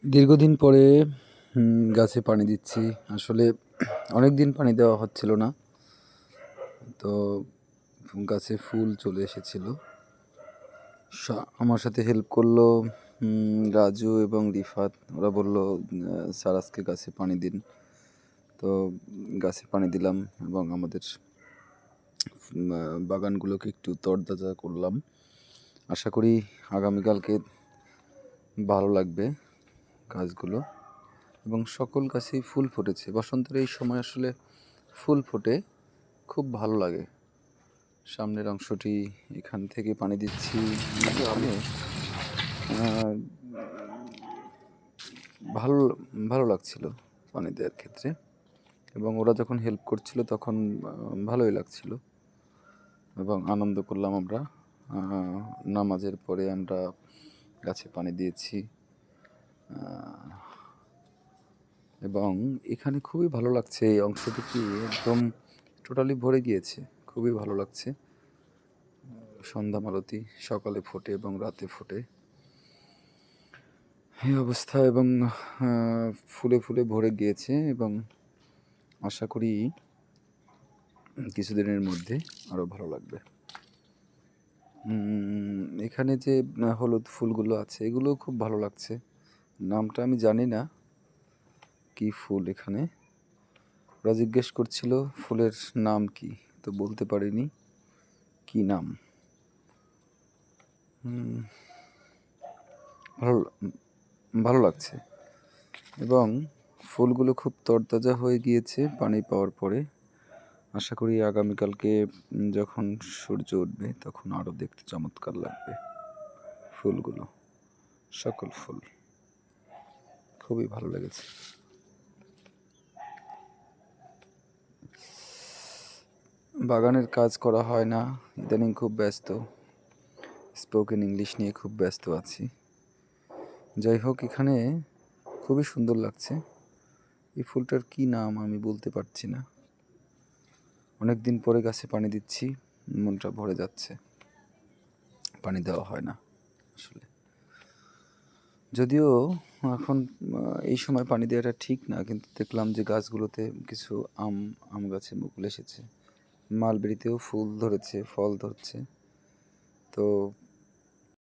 দীর্ঘদিন পরে গাছে পানি দিচ্ছি। আসলে অনেক দিন পানি দেওয়া হচ্ছিল না। তো গাছে ফুল চলে এসেছিল। আমার সাথে হেল্প করলো রাজু এবং রিফাত। ওরা বলল, স্যার আজকে গাছে পানি দিন। তো গাছে পানি দিলাম এবং আমাদের বাগানগুলোকে একটু তরতাজা করলাম। আশা করি আগামীকালকে ভালো লাগবে গাছগুলো। এবং সকল গাছেই ফুল ফুটেছে। বসন্তের এই সময় আসলে ফুল ফোটে, খুব ভালো লাগে। সামনের অংশটি এখান থেকে পানি দিচ্ছি। আমি ভালো ভালো লাগছিল পানি দেওয়ার ক্ষেত্রে, এবং ওরা যখন হেল্প করছিল তখন ভালোই লাগছিল এবং আনন্দ করলাম আমরা। নামাজের পরে আমরা গাছে পানি দিয়েছি এবং এখানে খুবই ভালো লাগছে। এই অংশটুকু একদম টোটালি ভরে গিয়েছে, খুবই ভালো লাগছে। সন্ধ্যা মালতী সকালে ফোটে এবং রাতে ফোটে, এই অবস্থা। এবং ফুলে ফুলে ভরে গিয়েছে এবং আশা করি কিছুদিনের মধ্যে আরও ভালো লাগবে। এখানে যে হলুদ ফুলগুলো আছে এগুলো খুব ভালো লাগছে। নামটা আমি জানি না কি ফুল। এখানে ওরা জিজ্ঞেস করছিল ফুলের নাম কি, তো বলতে পারিনি কি নাম। ভালো ভালো লাগছে এবং ফুলগুলো খুব তরতাজা হয়ে গিয়েছে পানি পাওয়ার পরে। আশা করি আগামীকালকে যখন সূর্য উঠবে তখন আরও দেখতে চমৎকার লাগবে ফুলগুলো। সকল ফুল খুবই ভালো লেগেছে। বাগানের কাজ করা হয় না, ইদানিং খুব ব্যস্ত। স্পোকেন ইংলিশ নিয়ে খুব ব্যস্ত আছি। যাই হোক, এখানে খুবই সুন্দর লাগছে। এই ফুলটার কি নাম আমি বলতে পারছি না। অনেক দিন পরে গাছে পানি দিচ্ছি, মনটা ভরে যাচ্ছে। পানি দেওয়া হয় না আসলে, যদিও এখন এই সময় পানি দেওয়াটা ঠিক না, কিন্তু দেখলাম যে গাছগুলোতে কিছু আম গাছে মুকুল এসেছে, মালবেরিতেও ফুল ধরেছে, ফল ধরছে। তো